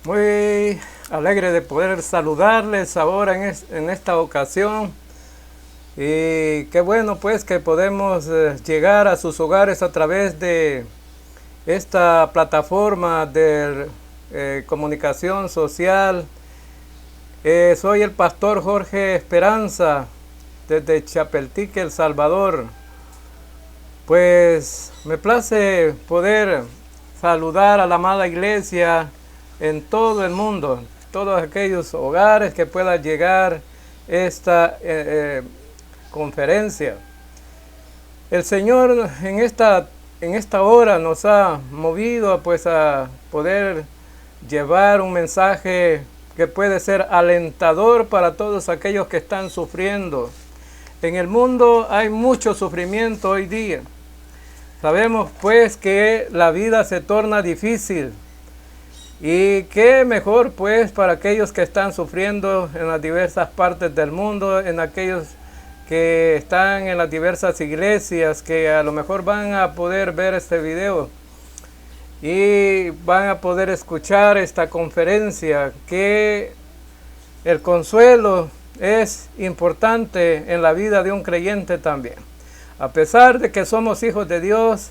Muy alegre de poder saludarles ahora en esta ocasión. Y qué bueno pues que podemos llegar a sus hogares a través de esta plataforma de comunicación social. Soy el pastor Jorge Esperanza desde Chapeltique, El Salvador. Pues me place poder saludar a la amada iglesia en todo el mundo, todos aquellos hogares que pueda llegar esta conferencia. El Señor en esta hora nos ha movido pues a poder llevar un mensaje que puede ser alentador para todos aquellos que están sufriendo. En el mundo hay mucho sufrimiento hoy día. Sabemos pues que la vida se torna difícil. Y qué mejor pues para aquellos que están sufriendo en las diversas partes del mundo, en aquellos que están en las diversas iglesias, que a lo mejor van a poder ver este video y van a poder escuchar esta conferencia, que el consuelo es importante en la vida de un creyente también. A pesar de que somos hijos de Dios,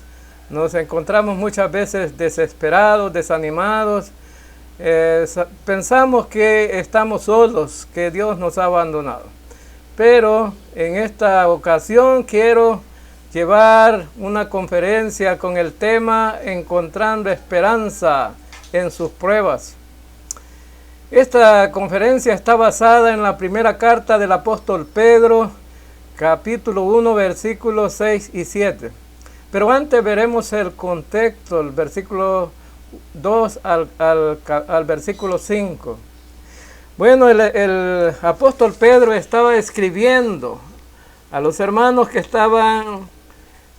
nos encontramos muchas veces desesperados, desanimados. Pensamos que estamos solos, que Dios nos ha abandonado. Pero en esta ocasión quiero llevar una conferencia con el tema Encontrando Esperanza en sus pruebas. Esta conferencia está basada en la primera carta del apóstol Pedro, capítulo 1, versículos 6 y 7. Pero antes veremos el contexto, el versículo 2 al versículo 5. Bueno, el apóstol Pedro estaba escribiendo a los hermanos que estaban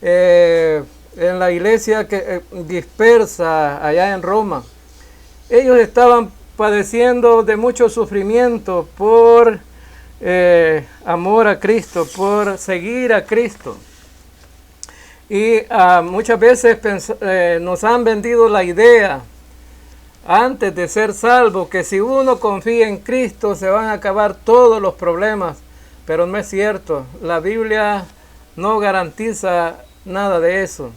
en la iglesia dispersa allá en Roma. Ellos estaban padeciendo de mucho sufrimiento por amor a Cristo, por seguir a Cristo. Y muchas veces nos han vendido la idea, antes de ser salvo, que si uno confía en Cristo se van a acabar todos los problemas. Pero no es cierto. La Biblia no garantiza nada de eso.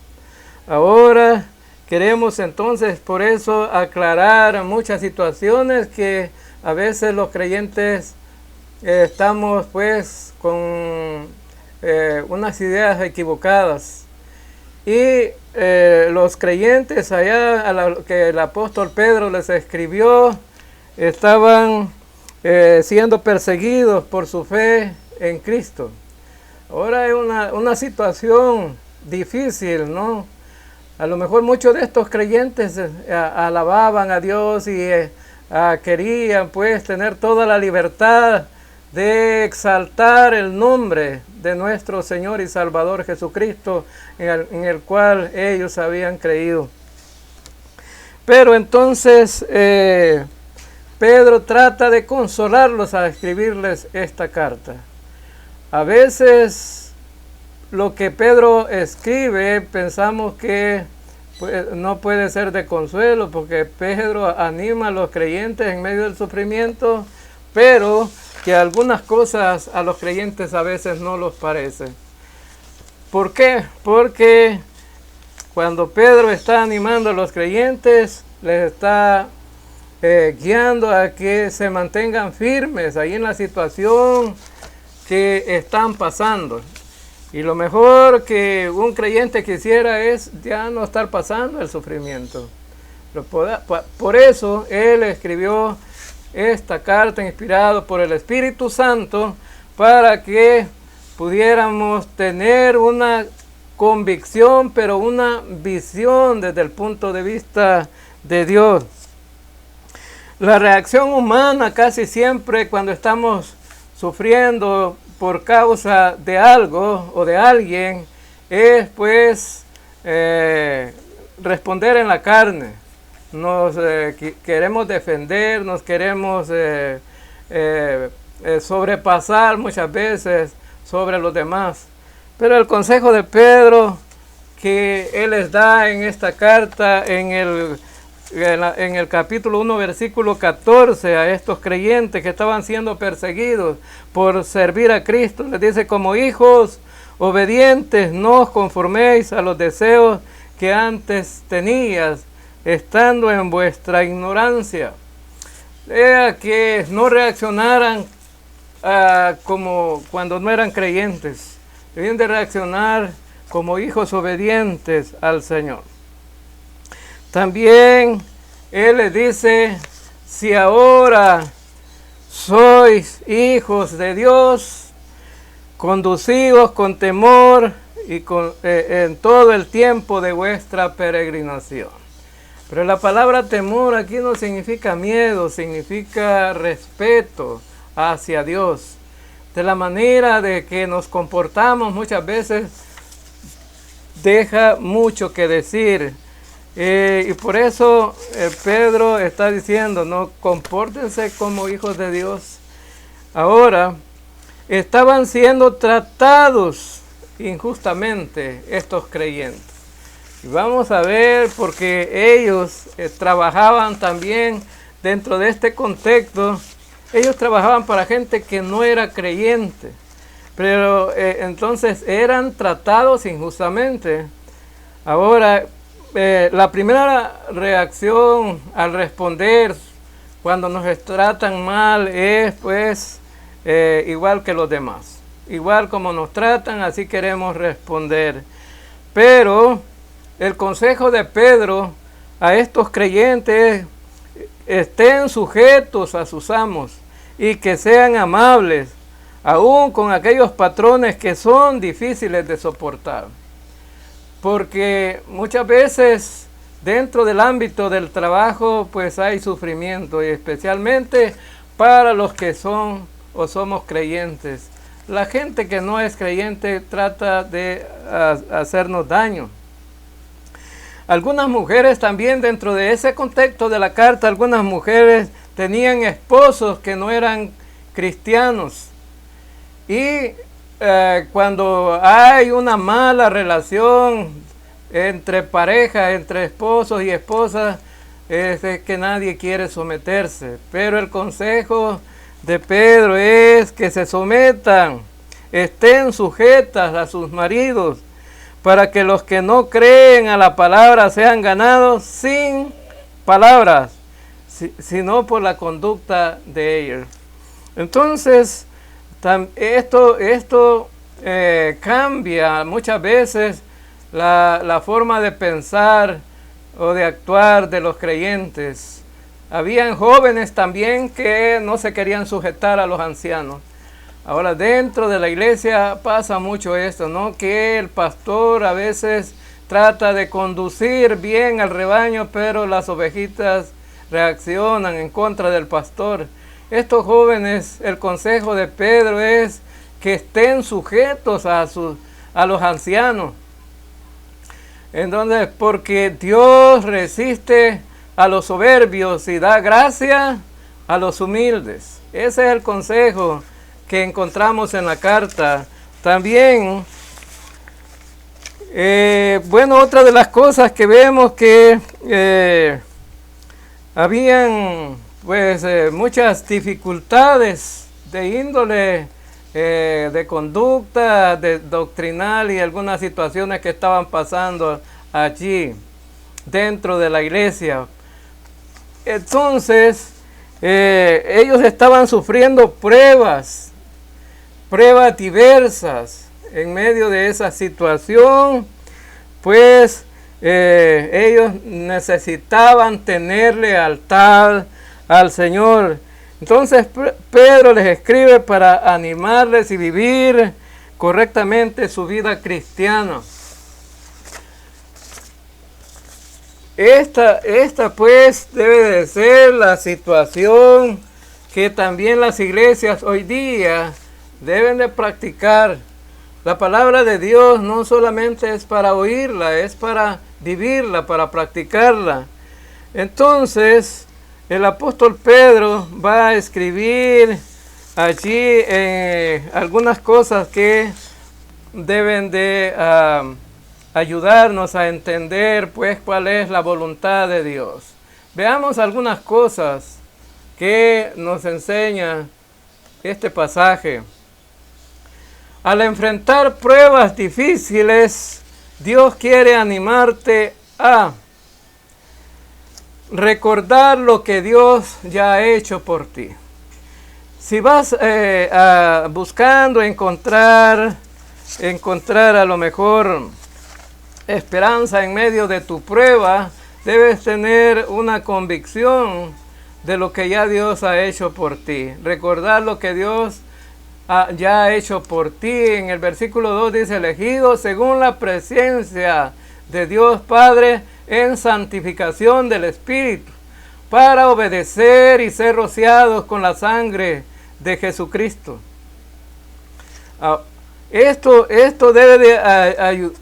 Ahora queremos entonces por eso aclarar muchas situaciones que a veces los creyentes estamos pues con unas ideas equivocadas. Y los creyentes allá, que el apóstol Pedro les escribió, estaban siendo perseguidos por su fe en Cristo. Ahora es una situación difícil, ¿no? A lo mejor muchos de estos creyentes alababan a Dios y querían pues tener toda la libertad de exaltar el nombre de nuestro Señor y Salvador Jesucristo, en el cual ellos habían creído. Pero entonces Pedro trata de consolarlos al escribirles esta carta. A veces lo que Pedro escribe pensamos que no puede ser de consuelo, porque Pedro anima a los creyentes en medio del sufrimiento, pero que algunas cosas a los creyentes a veces no los parece. ¿Por qué? Porque cuando Pedro está animando a los creyentes, les está guiando a que se mantengan firmes ahí en la situación que están pasando. Y lo mejor que un creyente quisiera es ya no estar pasando el sufrimiento. Por eso él escribió esta carta inspirada por el Espíritu Santo, para que pudiéramos tener una convicción, pero una visión desde el punto de vista de Dios. La reacción humana casi siempre cuando estamos sufriendo por causa de algo o de alguien es pues responder en la carne. Nos queremos defender, nos queremos sobrepasar muchas veces sobre los demás. Pero el consejo de Pedro que él les da en esta carta, en el en el capítulo 1, versículo 14, a estos creyentes que estaban siendo perseguidos por servir a Cristo. Les dice: como hijos obedientes, no os conforméis a los deseos que antes tenías, estando en vuestra ignorancia. Que no reaccionaran como cuando no eran creyentes. Deben de reaccionar como hijos obedientes al Señor. También Él les dice: si ahora sois hijos de Dios, conducíos con temor y en todo el tiempo de vuestra peregrinación. Pero la palabra temor aquí no significa miedo, significa respeto hacia Dios. De la manera de que nos comportamos muchas veces deja mucho que decir. Y por eso Pedro está diciendo: no, compórtense como hijos de Dios. Ahora, estaban siendo tratados injustamente estos creyentes. Y vamos a ver, porque ellos trabajaban también dentro de este contexto. Ellos trabajaban para gente que no era creyente, pero entonces eran tratados injustamente. Ahora, la primera reacción al responder cuando nos tratan mal es pues igual que los demás. Igual como nos tratan, así queremos responder. Pero el consejo de Pedro a estos creyentes: estén sujetos a sus amos y que sean amables, aún con aquellos patrones que son difíciles de soportar. Porque muchas veces dentro del ámbito del trabajo pues hay sufrimiento, y especialmente para los que son o somos creyentes. La gente que no es creyente trata de hacernos daño. Algunas mujeres también, dentro de ese contexto de la carta, algunas mujeres tenían esposos que no eran cristianos. Y cuando hay una mala relación entre pareja, entre esposos y esposas, es que nadie quiere someterse. Pero el consejo de Pedro es que se sometan, estén sujetas a sus maridos, para que los que no creen a la palabra sean ganados sin palabras, sino por la conducta de ellos. Entonces, esto cambia muchas veces la forma de pensar o de actuar de los creyentes. Habían jóvenes también que no se querían sujetar a los ancianos. Ahora, dentro de la iglesia pasa mucho esto, ¿no? Que el pastor a veces trata de conducir bien al rebaño, pero las ovejitas reaccionan en contra del pastor. Estos jóvenes, el consejo de Pedro es que estén sujetos a los ancianos. Entonces, porque Dios resiste a los soberbios y da gracia a los humildes. Ese es el consejo que encontramos en la carta. También, otra de las cosas que vemos que habían muchas dificultades de índole de conducta, de doctrinal, y algunas situaciones que estaban pasando allí dentro de la iglesia. Entonces, ellos estaban sufriendo pruebas diversas. En medio de esa situación, pues ellos necesitaban tener lealtad al Señor. Entonces Pedro les escribe para animarles y vivir correctamente su vida cristiana. Esta pues debe de ser la situación que también las iglesias hoy día deben de practicar. La palabra de Dios no solamente es para oírla, es para vivirla, para practicarla. Entonces, el apóstol Pedro va a escribir allí algunas cosas que deben de ayudarnos a entender pues cuál es la voluntad de Dios. Veamos algunas cosas que nos enseña este pasaje. Al enfrentar pruebas difíciles, Dios quiere animarte a recordar lo que Dios ya ha hecho por ti. Si vas buscando encontrar a lo mejor esperanza en medio de tu prueba, debes tener una convicción de lo que ya Dios ha hecho por ti. Recordar lo que Dios ya ha hecho por ti. En el versículo 2 dice, elegidos según la presencia de Dios Padre en santificación del Espíritu, para obedecer y ser rociados con la sangre de Jesucristo. Esto debe de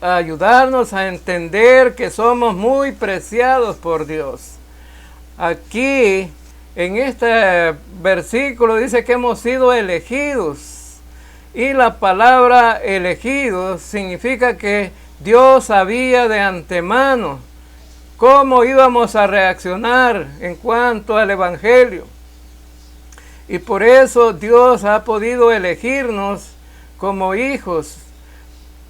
ayudarnos a entender que somos muy preciados por Dios. Aquí, en este versículo, dice que hemos sido elegidos. Y la palabra elegidos significa que Dios sabía de antemano cómo íbamos a reaccionar en cuanto al Evangelio. Y por eso Dios ha podido elegirnos como hijos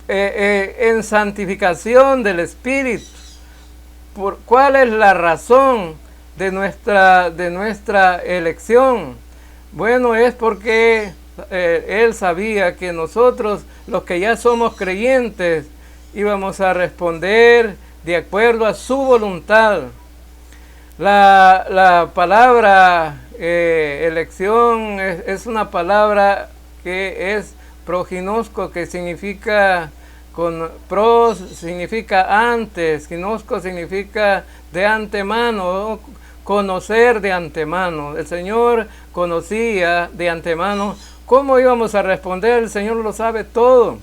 en santificación del Espíritu. ¿Cuál es la razón de nuestra elección? Bueno, es porque Él sabía que nosotros, los que ya somos creyentes, íbamos a responder de acuerdo a su voluntad. La palabra elección es una palabra que es proginosco, que significa pros significa antes, ginosco significa de antemano, conocer de antemano. El Señor conocía de antemano cómo íbamos a responder. El Señor lo sabe todo.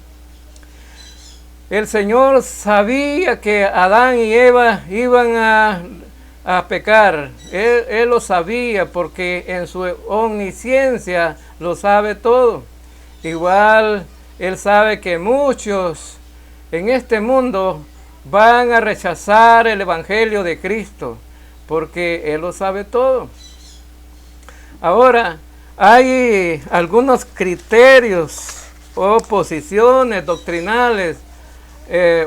El Señor sabía que Adán y Eva iban a pecar. Él lo sabía porque en su omnisciencia lo sabe todo. Igual Él sabe que muchos en este mundo van a rechazar el Evangelio de Cristo, porque Él lo sabe todo. Ahora, hay algunos criterios o posiciones doctrinales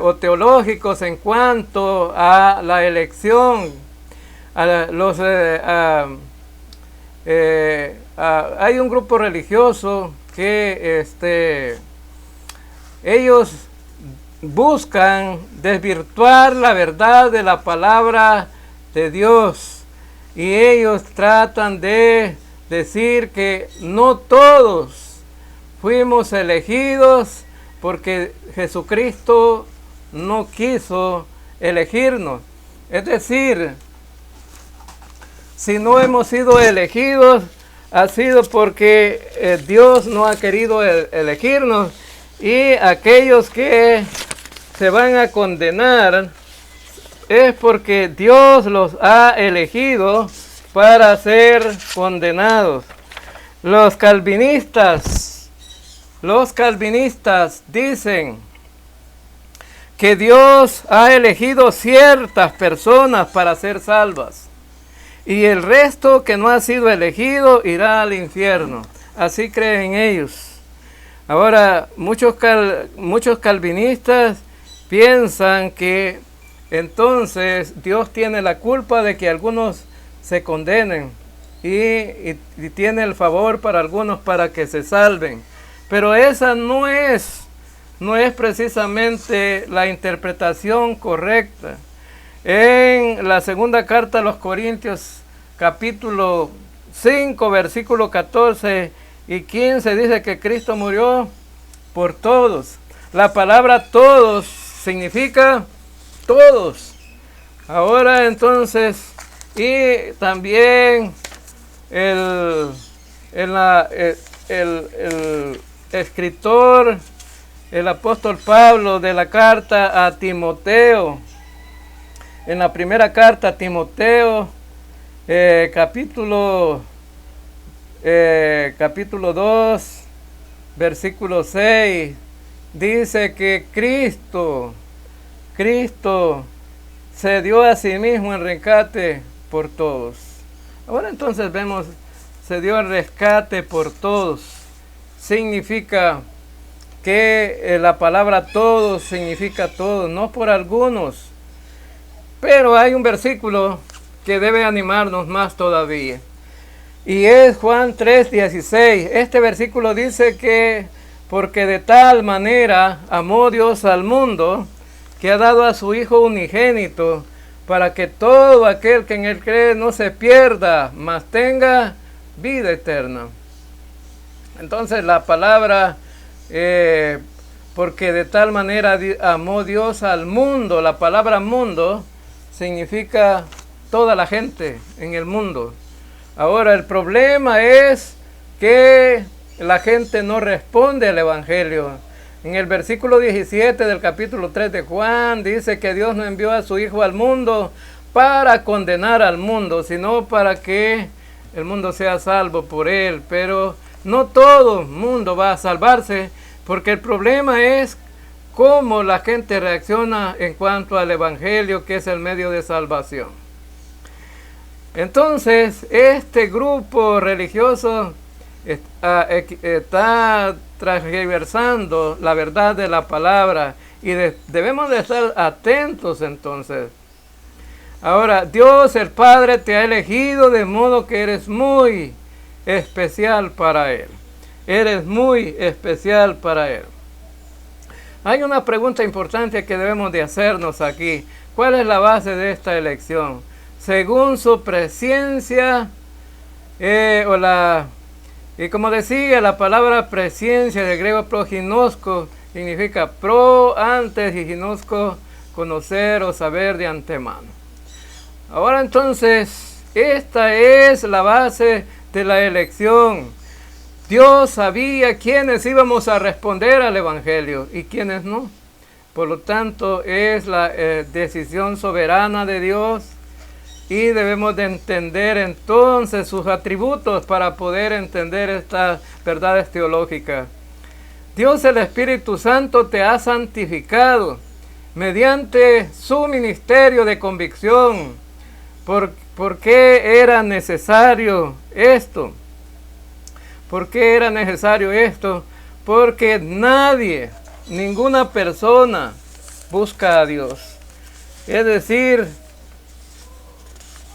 o teológicos en cuanto a la elección. Hay un grupo religioso que ellos buscan desvirtuar la verdad de la palabra de Dios, y ellos tratan de decir que no todos fuimos elegidos porque Jesucristo no quiso elegirnos. Es decir, si no hemos sido elegidos, ha sido porque Dios no ha querido elegirnos, y aquellos que se van a condenar es porque Dios los ha elegido para ser condenados. Los calvinistas dicen que Dios ha elegido ciertas personas para ser salvas, y el resto que no ha sido elegido irá al infierno. Así creen ellos. Ahora, muchos calvinistas piensan que entonces Dios tiene la culpa de que algunos se condenen, y tiene el favor para algunos para que se salven. Pero esa no es precisamente la interpretación correcta. En la segunda carta a los Corintios, capítulo 5, versículo 14 y 15, dice que Cristo murió por todos. La palabra todos significa todos. Ahora entonces, y también el escritor, el apóstol Pablo, de la carta a Timoteo, en la primera carta a Timoteo, capítulo 2, versículo 6, dice que Cristo se dio a sí mismo en rescate por todos. Ahora entonces vemos, se dio el rescate por todos. Significa que la palabra todos significa todos, no por algunos. Pero hay un versículo que debe animarnos más todavía. Y es Juan 3:16. Este versículo dice que porque de tal manera amó Dios al mundo, que ha dado a su Hijo unigénito, para que todo aquel que en él cree no se pierda, mas tenga vida eterna. Entonces la palabra, porque de tal manera amó Dios al mundo, la palabra mundo significa toda la gente en el mundo. Ahora el problema es que la gente no responde al Evangelio. En el versículo 17 del capítulo 3 de Juan dice que Dios no envió a su Hijo al mundo para condenar al mundo, sino para que el mundo sea salvo por él. Pero no todo el mundo va a salvarse, porque el problema es cómo la gente reacciona en cuanto al Evangelio, que es el medio de salvación. Entonces, este grupo religioso está transversando la verdad de la palabra y debemos de estar atentos entonces. Ahora, Dios el Padre te ha elegido de modo que eres muy especial para Él. Eres muy especial para Él. Hay una pregunta importante que debemos de hacernos aquí. ¿Cuál es la base de esta elección? Según su presencia, y como decía, la palabra presencia del griego proginosko significa pro, antes, y ginosco, conocer o saber de antemano. Ahora entonces, esta es la base de la elección. Dios sabía quiénes íbamos a responder al Evangelio y quiénes no. Por lo tanto, es la decisión soberana de Dios. Y debemos de entender entonces sus atributos para poder entender estas verdades teológicas. Dios el Espíritu Santo te ha santificado mediante su ministerio de convicción. ¿Por qué era necesario esto? ¿Por qué era necesario esto? Porque nadie, ninguna persona busca a Dios. Es decir,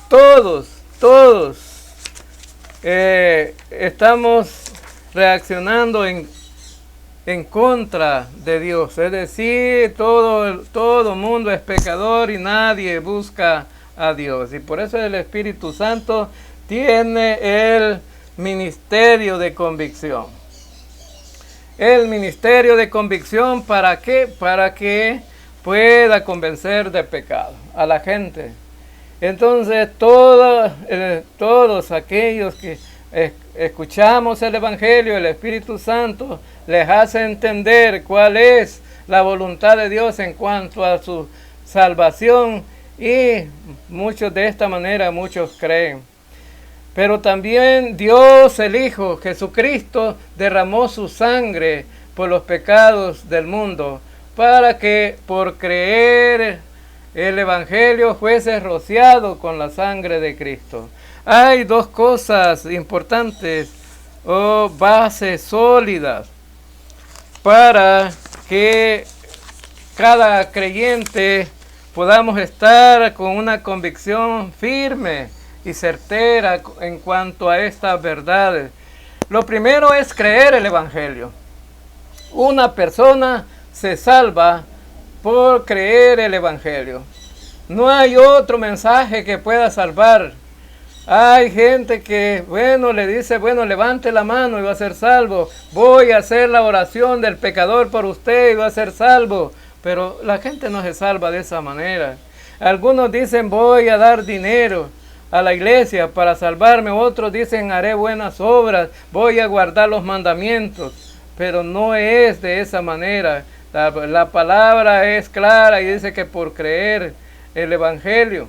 todos estamos reaccionando en contra de Dios. Es decir, todo mundo es pecador y nadie busca a Dios. Y por eso el Espíritu Santo tiene el ministerio de convicción. El ministerio de convicción, ¿para qué? Para que pueda convencer de pecado a la gente. Entonces todos aquellos que escuchamos el Evangelio, el Espíritu Santo les hace entender cuál es la voluntad de Dios en cuanto a su salvación, y muchos de esta manera, muchos creen. Pero también Dios el Hijo, Jesucristo, derramó su sangre por los pecados del mundo, para que por creer el Evangelio fuese rociado con la sangre de Cristo. Hay dos cosas importantes o bases sólidas para que cada creyente podamos estar con una convicción firme y certera en cuanto a estas verdades. Lo primero es creer el Evangelio. Una persona se salva por creer el Evangelio. No hay otro mensaje que pueda salvar. Hay gente que, le dice, levante la mano y va a ser salvo. Voy a hacer la oración del pecador por usted y va a ser salvo. Pero la gente no se salva de esa manera. Algunos dicen, voy a dar dinero a la iglesia para salvarme. Otros dicen, haré buenas obras, voy a guardar los mandamientos. Pero no es de esa manera. La palabra es clara y dice que por creer el Evangelio.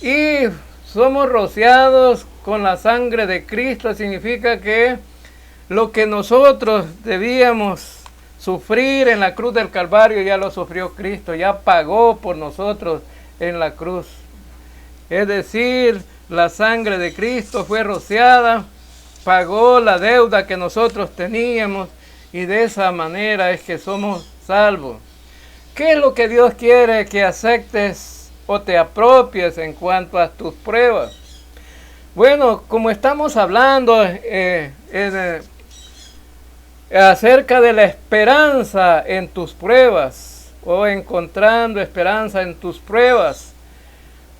Y somos rociados con la sangre de Cristo. Significa que lo que nosotros debíamos sufrir en la cruz del Calvario ya lo sufrió Cristo. Ya pagó por nosotros en la cruz. Es decir, la sangre de Cristo fue rociada, pagó la deuda que nosotros teníamos y de esa manera es que somos salvos. ¿Qué es lo que Dios quiere que aceptes o te apropies en cuanto a tus pruebas? Bueno, como estamos hablando acerca de la esperanza en tus pruebas o encontrando esperanza en tus pruebas.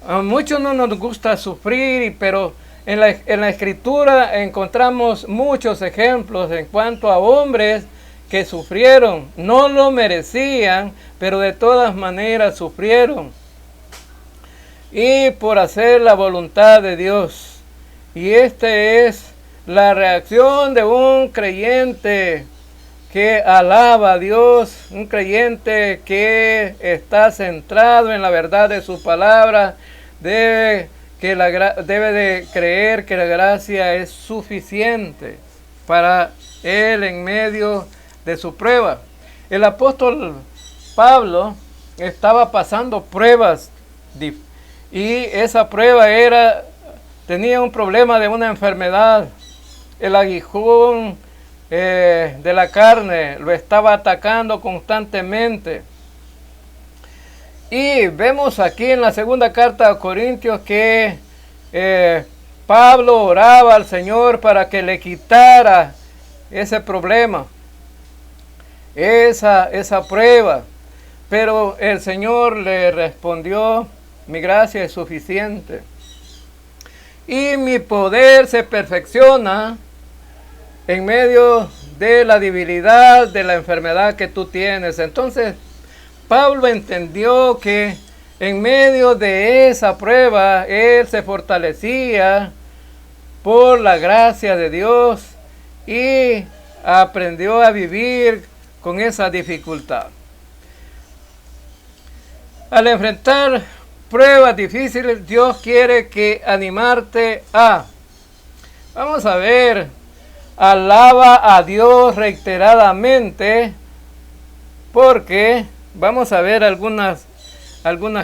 A muchos no nos gusta sufrir, pero en la Escritura encontramos muchos ejemplos en cuanto a hombres que sufrieron. No lo merecían, pero de todas maneras sufrieron. Y por hacer la voluntad de Dios. Y esta es la reacción de un creyente que alaba a Dios, un creyente que está centrado en la verdad de su palabra, debe de creer que la gracia es suficiente para él en medio de su prueba. El apóstol Pablo estaba pasando pruebas y esa prueba tenía un problema de una enfermedad. El aguijón de la carne lo estaba atacando constantemente. Y vemos aquí en la segunda carta a Corintios que Pablo oraba al Señor para que le quitara ese problema, esa prueba. Pero el Señor le respondió: mi gracia es suficiente. Y mi poder se perfecciona en medio de la debilidad, de la enfermedad que tú tienes. Entonces, Pablo entendió que en medio de esa prueba, él se fortalecía por la gracia de Dios y aprendió a vivir con esa dificultad. Al enfrentar pruebas difíciles, Dios quiere que animarte vamos a ver, alaba a Dios reiteradamente, porque vamos a ver algunas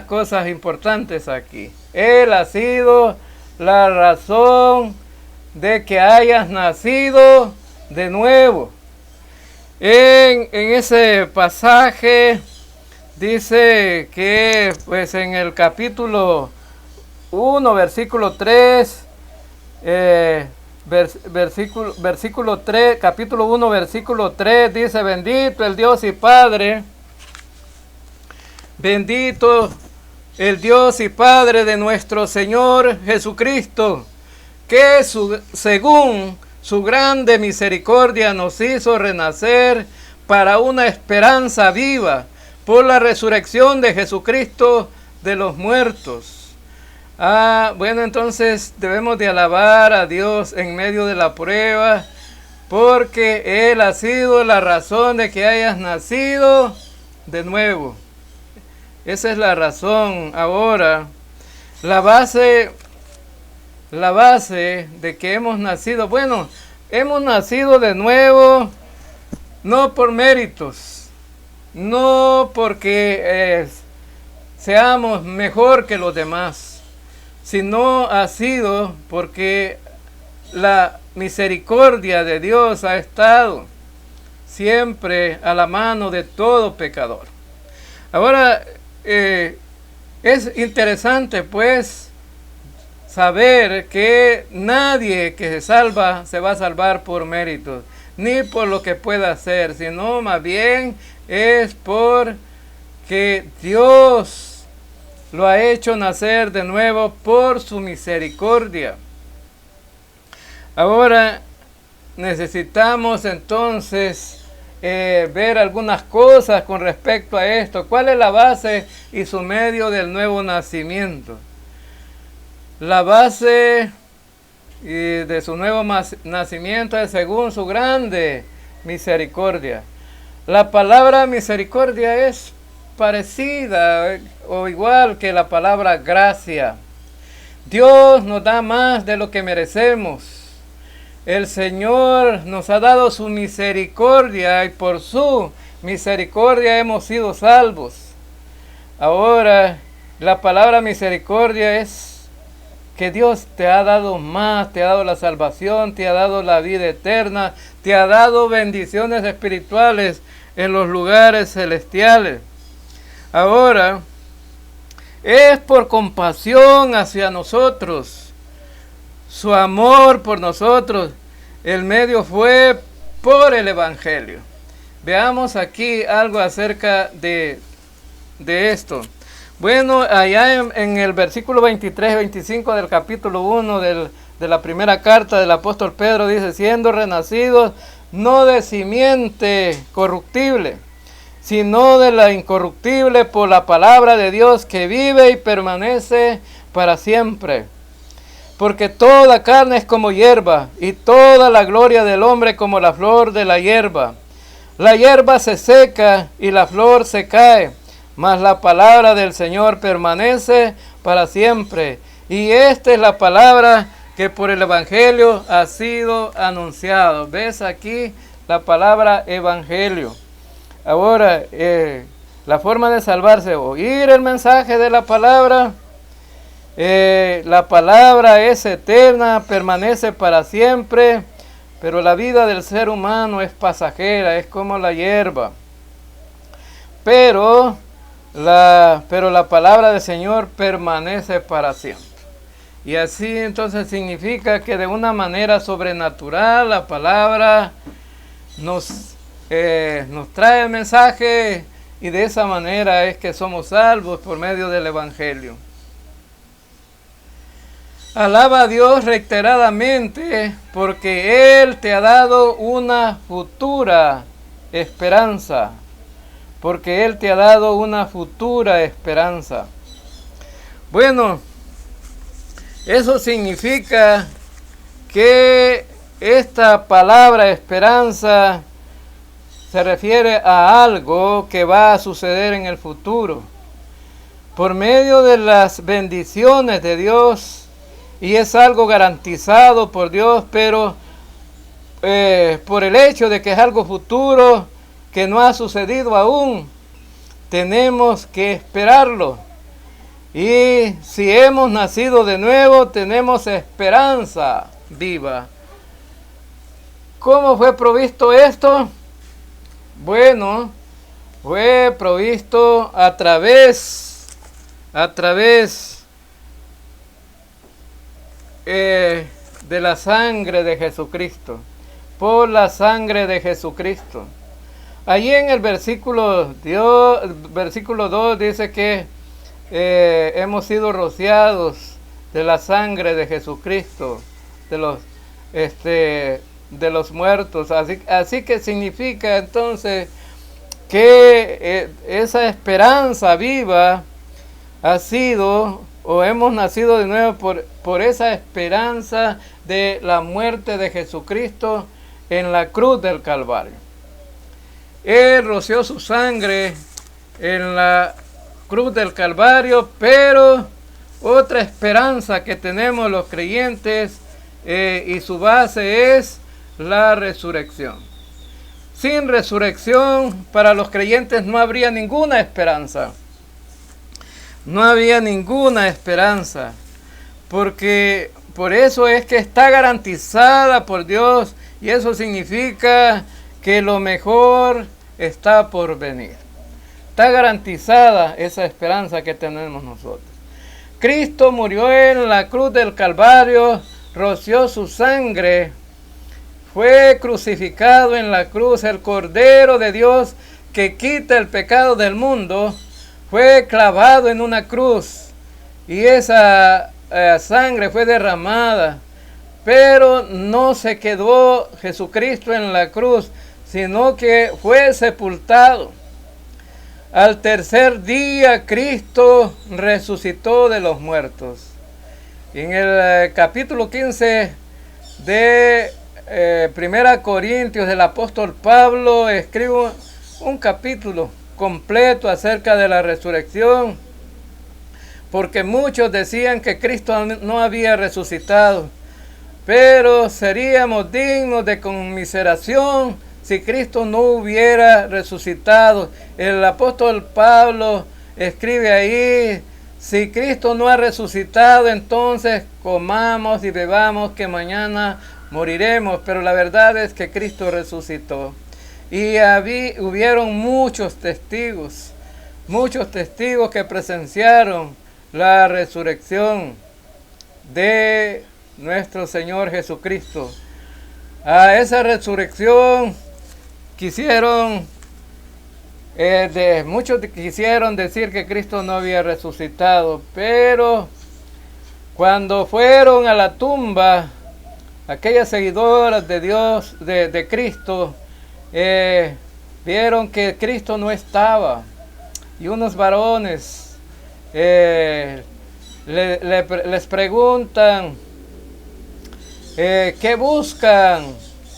cosas importantes aquí. Él ha sido la razón de que hayas nacido de nuevo. En ese pasaje dice que pues en el capítulo 1, versículo 3, versículo 3, capítulo 1, versículo 3, dice: bendito el Dios y Padre, bendito el Dios y Padre de nuestro Señor Jesucristo, que según su grande misericordia nos hizo renacer para una esperanza viva por la resurrección de Jesucristo de los muertos. Bueno, entonces debemos de alabar a Dios en medio de la prueba, porque Él ha sido la razón de que hayas nacido de nuevo. Esa es la razón. Ahora, la base de que hemos nacido, bueno, hemos nacido de nuevo no por méritos, no porque seamos mejor que los demás, sino ha sido porque la misericordia de Dios ha estado siempre a la mano de todo pecador. Ahora, es interesante pues saber que nadie que se salva se va a salvar por méritos, ni por lo que pueda hacer, sino más bien es porque Dios lo ha hecho nacer de nuevo por su misericordia. Ahora necesitamos entonces ver algunas cosas con respecto a esto. ¿Cuál es la base y su medio del nuevo nacimiento? La base de su nuevo nacimiento es según su grande misericordia. La palabra misericordia es parecida o igual que la palabra gracia. Dios nos da más de lo que merecemos. El Señor nos ha dado su misericordia y por su misericordia hemos sido salvos. Ahora, la palabra misericordia es que Dios te ha dado más, te ha dado la salvación, te ha dado la vida eterna, te ha dado bendiciones espirituales en los lugares celestiales. Ahora, es por compasión hacia nosotros, su amor por nosotros. El medio fue por el Evangelio. Veamos aquí algo acerca de esto. Bueno, allá en el versículo 23 y 25 del capítulo 1 de la primera carta del apóstol Pedro dice, siendo renacidos no de simiente corruptible, sino de la incorruptible por la palabra de Dios que vive y permanece para siempre. Porque toda carne es como hierba, y toda la gloria del hombre como la flor de la hierba. La hierba se seca y la flor se cae, mas la palabra del Señor permanece para siempre. Y esta es la palabra que por el Evangelio ha sido anunciado. ¿Ves aquí la palabra Evangelio? Ahora, la forma de salvarse, oír el mensaje de la palabra. La palabra es eterna, permanece para siempre, pero la vida del ser humano es pasajera, es como la hierba. Pero la palabra del Señor permanece para siempre. Y así entonces significa que de una manera sobrenatural la palabra nos trae el mensaje, y de esa manera es que somos salvos por medio del Evangelio. Alaba a Dios reiteradamente porque Él te ha dado una futura esperanza. Porque Él te ha dado una futura esperanza. Bueno, eso significa que esta palabra esperanza se refiere a algo que va a suceder en el futuro. Por medio de las bendiciones de Dios, y es algo garantizado por Dios, pero por el hecho de que es algo futuro que no ha sucedido aún, tenemos que esperarlo. Y si hemos nacido de nuevo, tenemos esperanza viva. ¿Cómo fue provisto esto? Bueno, fue provisto a través de la sangre de Jesucristo, por la sangre de Jesucristo. Allí en el versículo 2 dice que hemos sido rociados de la sangre de Jesucristo, de los muertos. Así que significa entonces que esa esperanza viva ha sido, o hemos nacido de nuevo por esa esperanza de la muerte de Jesucristo en la cruz del Calvario. Él roció su sangre en la cruz del Calvario, pero otra esperanza que tenemos los creyentes y su base es la resurrección. Sin resurrección, para los creyentes no habría ninguna esperanza. No había ninguna esperanza, porque por eso es que está garantizada por Dios, y eso significa que lo mejor está por venir. Está garantizada esa esperanza que tenemos nosotros. Cristo murió en la cruz del Calvario, roció su sangre, fue crucificado en la cruz, el Cordero de Dios que quita el pecado del mundo, fue clavado en una cruz, y esa sangre fue derramada, pero no se quedó Jesucristo en la cruz, sino que fue sepultado. Al tercer día Cristo resucitó de los muertos. En el capítulo 15 de 1 Corintios, el apóstol Pablo escribe un capítulo completo acerca de la resurrección, porque muchos decían que Cristo no había resucitado, pero seríamos dignos de conmiseración si Cristo no hubiera resucitado. El apóstol Pablo escribe ahí, si Cristo no ha resucitado, entonces comamos y bebamos que mañana moriremos. Pero la verdad es que Cristo resucitó. Y hubieron muchos testigos que presenciaron la resurrección de nuestro Señor Jesucristo. A esa resurrección muchos quisieron decir que Cristo no había resucitado, pero cuando fueron a la tumba, aquellas seguidoras de Dios, de Cristo, vieron que Cristo no estaba, y unos varones les preguntan, ¿qué buscan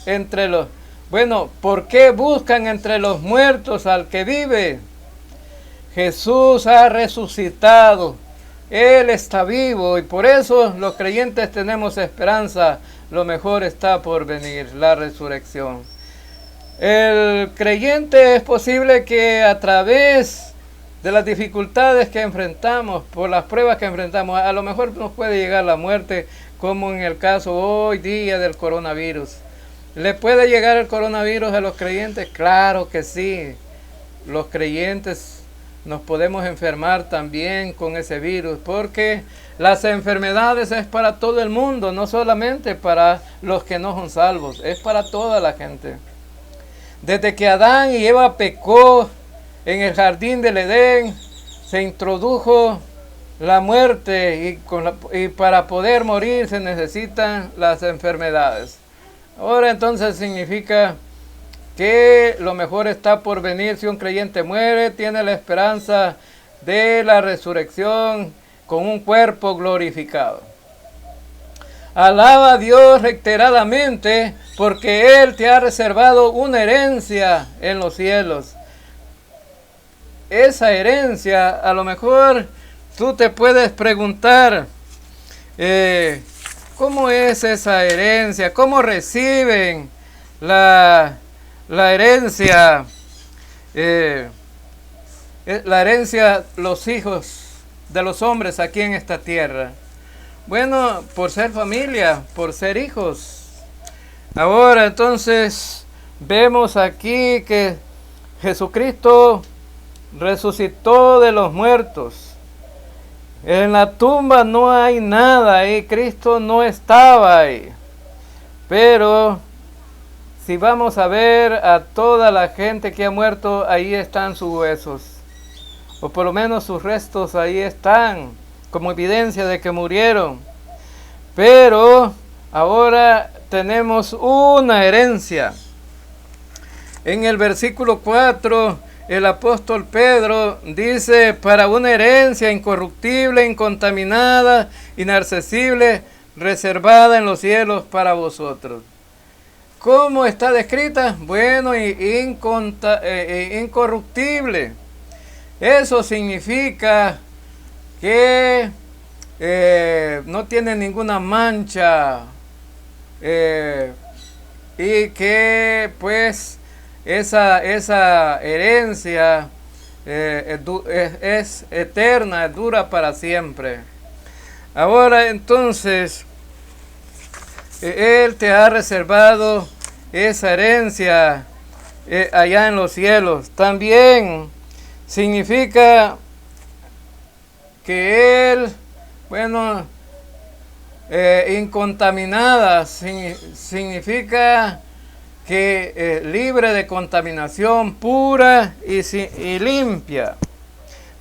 entre los... Bueno, ¿por qué buscan entre los muertos al que vive? Jesús ha resucitado, Él está vivo, y por eso los creyentes tenemos esperanza. Lo mejor está por venir, la resurrección. El creyente es posible que a través de las dificultades que enfrentamos, por las pruebas que enfrentamos, a lo mejor nos puede llegar la muerte, como en el caso hoy día del coronavirus. ¿Le puede llegar el coronavirus a los creyentes? Claro que sí. Los creyentes nos podemos enfermar también con ese virus, porque las enfermedades es para todo el mundo, no solamente para los que no son salvos, es para toda la gente. Desde que Adán y Eva pecó en el jardín del Edén, se introdujo la muerte, y para poder morir se necesitan las enfermedades. Ahora entonces significa que lo mejor está por venir. Si un creyente muere, tiene la esperanza de la resurrección con un cuerpo glorificado. Alaba a Dios reiteradamente, porque Él te ha reservado una herencia en los cielos. Esa herencia, a lo mejor tú te puedes preguntar, ¿cómo es esa herencia? ¿Cómo reciben la herencia? La herencia los hijos de los hombres aquí en esta tierra. Bueno, por ser familia, por ser hijos. Ahora entonces vemos aquí que Jesucristo resucitó de los muertos. En la tumba no hay nada ahí, Cristo no estaba ahí. Pero si vamos a ver a toda la gente que ha muerto, ahí están sus huesos, o por lo menos sus restos ahí están, como evidencia de que murieron. Pero ahora tenemos una herencia. En el versículo 4, el apóstol Pedro dice, para una herencia incorruptible, incontaminada, inaccesible, reservada en los cielos para vosotros. ¿Cómo está descrita? Bueno, incorruptible. Eso significa que no tiene ninguna mancha, y que pues esa herencia es eterna, dura para siempre. Ahora entonces, Él te ha reservado esa herencia allá en los cielos. También significa que Él, bueno, incontaminada, significa que libre de contaminación, pura y limpia,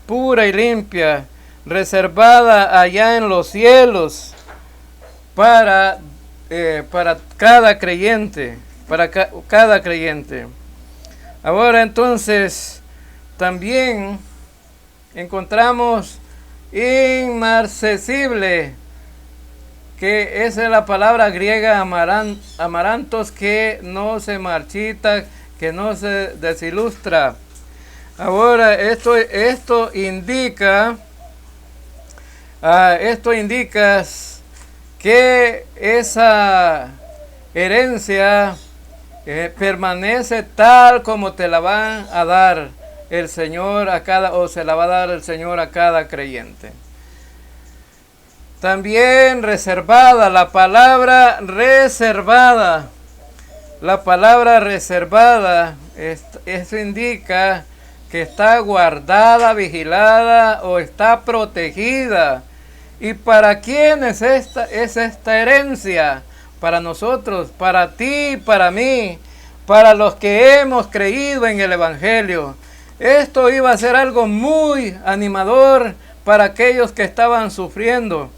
pura y limpia, reservada allá en los cielos para cada creyente, cada creyente. Ahora entonces también encontramos inmarcesible, que esa es la palabra griega amarantos, que no se marchita, que no se desilustra. Ahora esto indica que esa herencia permanece tal como te la van a dar el Señor o se la va a dar el Señor a cada creyente. También reservada, la palabra reservada. La palabra reservada, eso indica que está guardada, vigilada o está protegida. ¿Y para quién es esta herencia? Para nosotros, para ti, para mí, para los que hemos creído en el Evangelio. Esto iba a ser algo muy animador para aquellos que estaban sufriendo,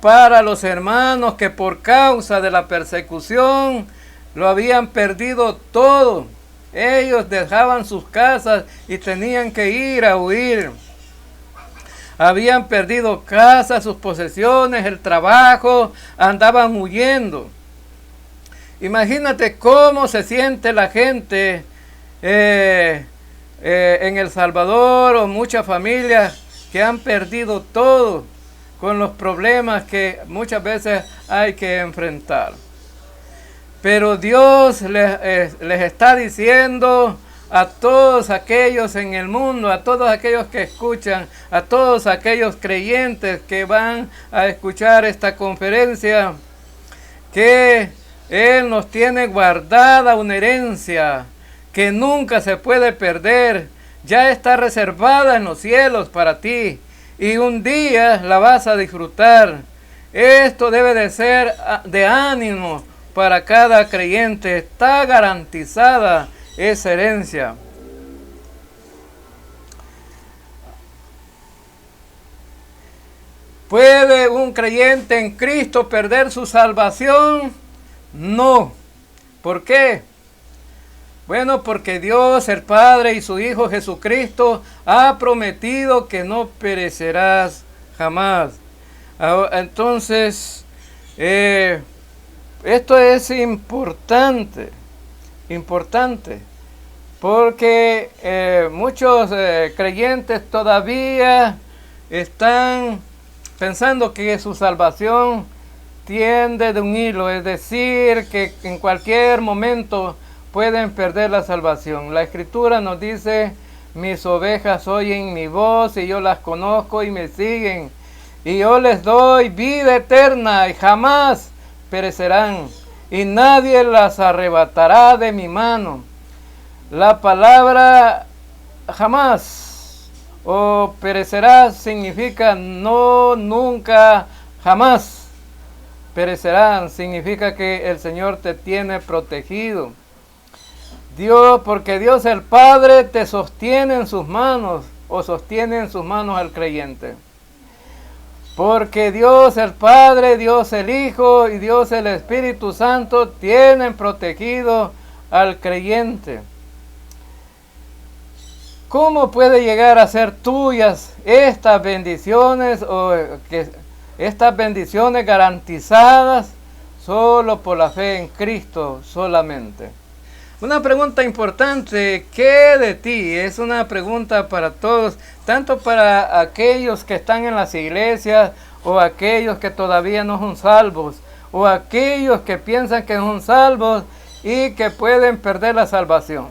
para los hermanos que por causa de la persecución lo habían perdido todo. Ellos dejaban sus casas y tenían que ir a huir. Habían perdido casas, sus posesiones, el trabajo, andaban huyendo. Imagínate cómo se siente la gente en El Salvador, o muchas familias que han perdido todo con los problemas que muchas veces hay que enfrentar. Pero Dios les está diciendo a todos aquellos en el mundo, a todos aquellos que escuchan, a todos aquellos creyentes que van a escuchar esta conferencia, que Él nos tiene guardada una herencia que nunca se puede perder. Ya está reservada en los cielos para ti y un día la vas a disfrutar. Esto debe de ser de ánimo para cada creyente. Está garantizada esa herencia. ¿Puede un creyente en Cristo perder su salvación? No. ¿Por qué? Bueno, porque Dios, el Padre y su Hijo Jesucristo ha prometido que no perecerás jamás. Entonces, esto es importante, porque muchos creyentes todavía están pensando que su salvación tiende de un hilo, es decir, que en cualquier momento pueden perder la salvación. La Escritura nos dice: mis ovejas oyen mi voz y yo las conozco y me siguen, y yo les doy vida eterna y jamás perecerán, y nadie las arrebatará de mi mano. La palabra jamás o perecerá significa no, nunca, jamás. Perecerán significa que el Señor te tiene protegido. Porque Dios el Padre te sostiene en sus manos, o sostiene en sus manos al creyente. Porque Dios el Padre, Dios el Hijo y Dios el Espíritu Santo tienen protegido al creyente. ¿Cómo puede llegar a ser tuyas estas bendiciones, estas bendiciones garantizadas? Solo por la fe en Cristo solamente. Una pregunta importante: ¿qué de ti? Es una pregunta para todos, tanto para aquellos que están en las iglesias, o aquellos que todavía no son salvos, o aquellos que piensan que son salvos y que pueden perder la salvación.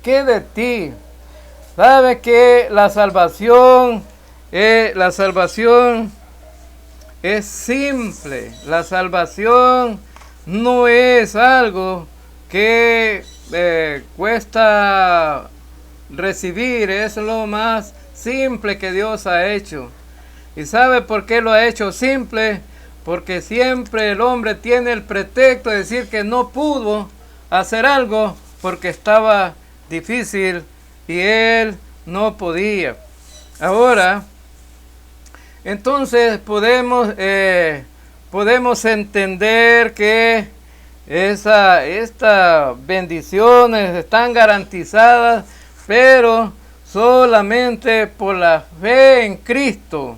¿Qué de ti? ¿Sabe que la salvación es simple? La salvación no es algo que cuesta recibir, es lo más simple que Dios ha hecho. ¿Y sabe por qué lo ha hecho simple? Porque siempre el hombre tiene el pretexto de decir que no pudo hacer algo porque estaba difícil y él no podía. Ahora, entonces podemos entender que estas bendiciones están garantizadas, pero solamente por la fe en Cristo.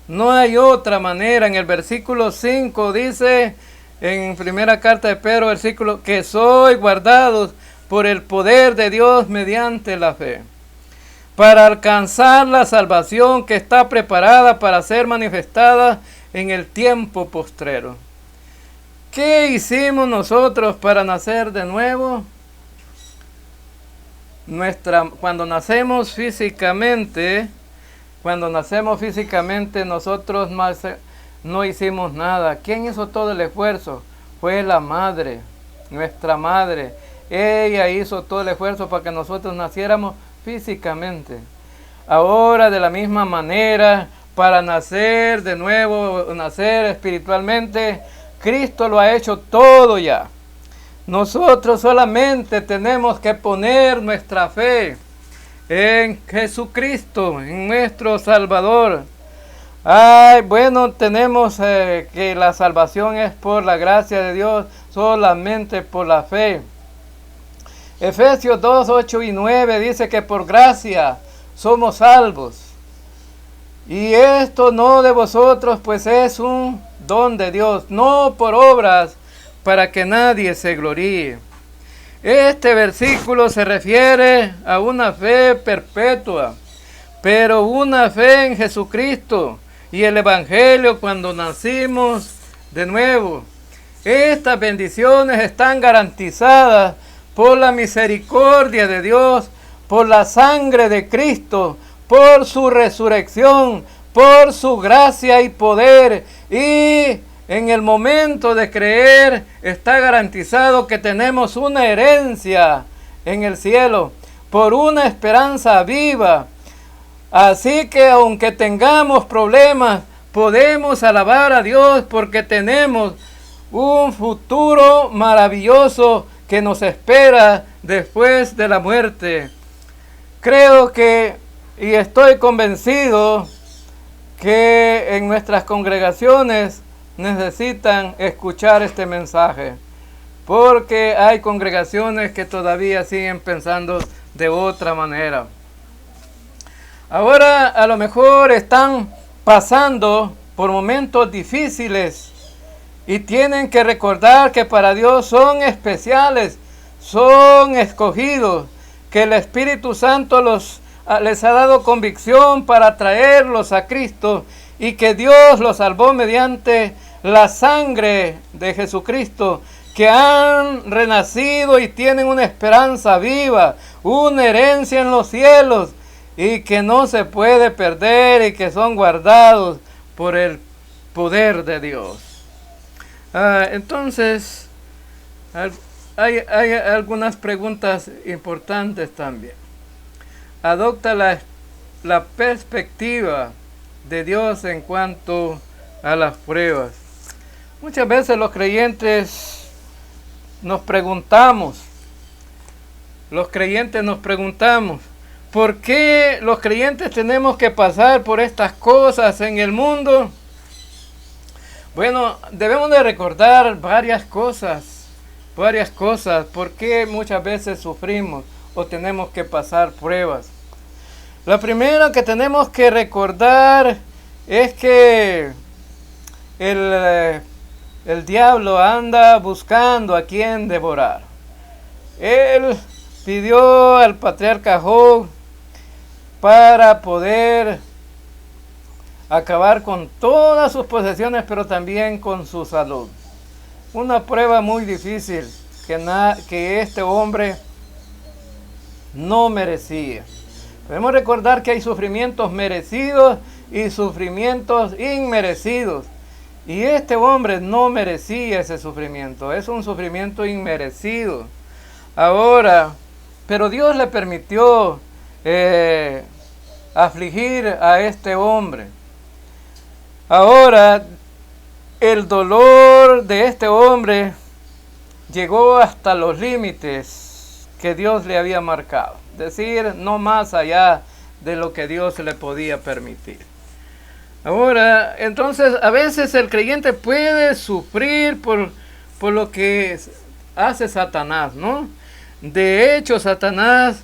No hay otra manera. En el versículo 5 dice, en primera carta de Pedro, versículo, que sois guardados por el poder de Dios mediante la fe, para alcanzar la salvación que está preparada para ser manifestada en el tiempo postrero. ¿Qué hicimos nosotros para nacer de nuevo? Cuando nacemos físicamente, Cuando nacemos físicamente, nosotros no hicimos nada. ¿Quién hizo todo el esfuerzo? Fue la madre, nuestra madre. Ella hizo todo el esfuerzo para que nosotros naciéramos físicamente. Ahora, de la misma manera, para nacer de nuevo, nacer espiritualmente, Cristo lo ha hecho todo ya. Nosotros solamente tenemos que poner nuestra fe en Jesucristo, en nuestro Salvador. Bueno, tenemos que la salvación es por la gracia de Dios, solamente por la fe. Efesios 2, 8 y 9 dice que por gracia somos salvos. Y esto no de vosotros, pues es un don de Dios, no por obras, para que nadie se gloríe. Este versículo se refiere a una fe perpetua, pero una fe en Jesucristo y el Evangelio cuando nacimos de nuevo. Estas bendiciones están garantizadas por la misericordia de Dios, por la sangre de Cristo, por su resurrección, por su gracia y poder. Y en el momento de creer está garantizado que tenemos una herencia en el cielo, por una esperanza viva. Así que aunque tengamos problemas, podemos alabar a Dios porque tenemos un futuro maravilloso que nos espera después de la muerte. Creo que y estoy convencido que en nuestras congregaciones necesitan escuchar este mensaje, porque hay congregaciones que todavía siguen pensando de otra manera. Ahora a lo mejor están pasando por momentos difíciles y tienen que recordar que para Dios son especiales, son escogidos, que el Espíritu Santo les ha dado convicción para traerlos a Cristo y que Dios los salvó mediante la sangre de Jesucristo, que han renacido y tienen una esperanza viva, una herencia en los cielos y que no se puede perder y que son guardados por el poder de Dios. Entonces, hay algunas preguntas importantes también. Adopta la perspectiva de Dios en cuanto a las pruebas. Muchas veces los creyentes nos preguntamos, ¿por qué los creyentes tenemos que pasar por estas cosas en el mundo? Bueno, debemos de recordar varias cosas, por qué muchas veces sufrimos o tenemos que pasar pruebas. La primera que tenemos que recordar es que el diablo anda buscando a quien devorar. Él pidió al patriarca Job para poder acabar con todas sus posesiones, pero también con su salud. Una prueba muy difícil que este hombre no merecía. Debemos recordar que hay sufrimientos merecidos y sufrimientos inmerecidos. Y este hombre no merecía ese sufrimiento. Es un sufrimiento inmerecido. Ahora, pero Dios le permitió afligir a este hombre. Ahora, el dolor de este hombre llegó hasta los límites que Dios le había marcado. Es decir, no más allá de lo que Dios le podía permitir. Ahora, entonces, a veces el creyente puede sufrir por lo que hace Satanás, ¿no? De hecho, Satanás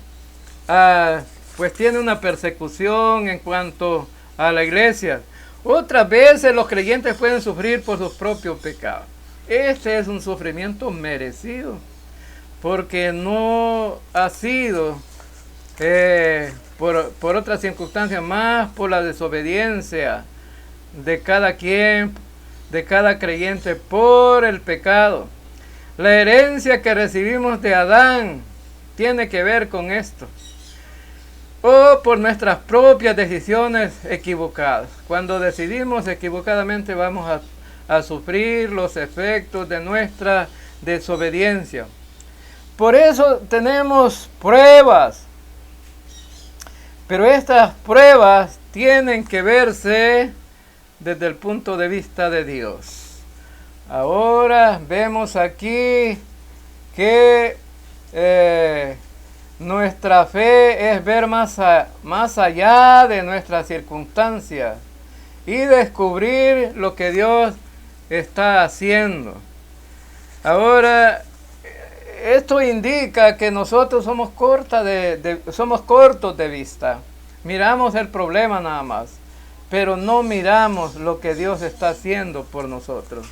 pues tiene una persecución en cuanto a la iglesia. Otras veces los creyentes pueden sufrir por sus propios pecados. Este es un sufrimiento merecido, porque no ha sido por otras circunstancias, más por la desobediencia de cada quien, de cada creyente, por el pecado. La herencia que recibimos de Adán tiene que ver con esto. o por nuestras propias decisiones equivocadas. Cuando decidimos equivocadamente vamos a sufrir los efectos de nuestra desobediencia. Por eso tenemos pruebas, pero estas pruebas tienen que verse desde el punto de vista de Dios. Ahora vemos aquí que nuestra fe es ver más allá de nuestras circunstancias y descubrir lo que Dios está haciendo. Ahora, esto indica que nosotros somos cortos de vista. Miramos el problema nada más, pero no miramos lo que Dios está haciendo por nosotros.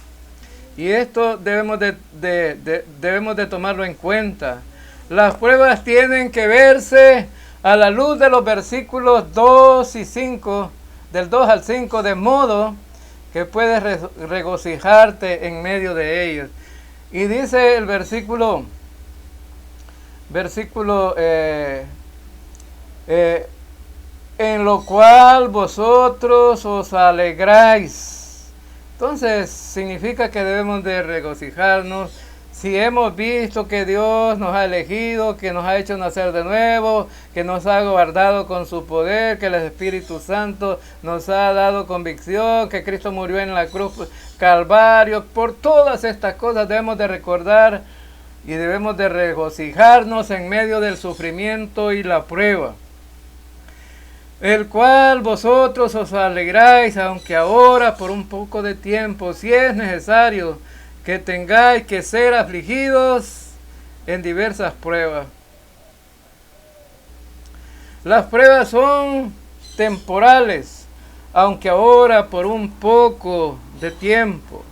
Y esto debemos de tomarlo en cuenta. Las pruebas tienen que verse a la luz de los versículos 2 y 5, del 2 al 5, de modo que puedes regocijarte en medio de ellos. Y dice el versículo en lo cual vosotros os alegráis. Entonces significa que debemos de regocijarnos si hemos visto que Dios nos ha elegido, que nos ha hecho nacer de nuevo, que nos ha guardado con su poder, que el Espíritu Santo nos ha dado convicción, que Cristo murió en la cruz Calvario. Por todas estas cosas debemos de recordar y debemos de regocijarnos en medio del sufrimiento y la prueba, el cual vosotros os alegráis, aunque ahora por un poco de tiempo, si es necesario, que tengáis que ser afligidos en diversas pruebas. Las pruebas son temporales, aunque ahora por un poco de tiempo.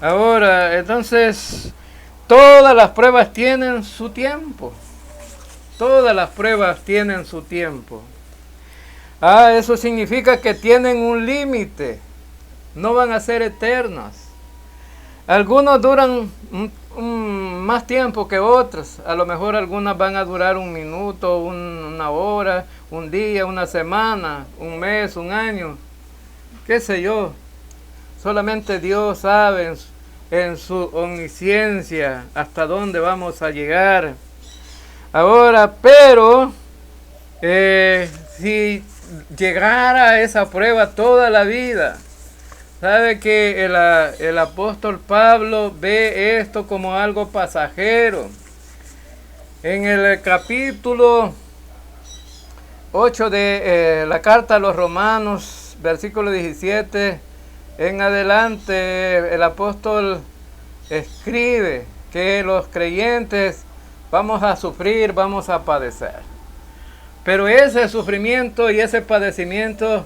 Ahora, entonces, todas las pruebas tienen su tiempo. Todas las pruebas tienen su tiempo. Eso significa que tienen un límite. No van a ser eternas. Algunos duran más tiempo que otros. A lo mejor algunas van a durar un minuto, una hora, un día, una semana, un mes, un año. Qué sé yo. Solamente Dios sabe en su omnisciencia hasta dónde vamos a llegar. Ahora, pero si llegara a esa prueba toda la vida, sabe que el apóstol Pablo ve esto como algo pasajero. En el capítulo 8 de la carta a los Romanos, versículo 17 en adelante, el apóstol escribe que los creyentes vamos a sufrir, vamos a padecer. Pero ese sufrimiento y ese padecimiento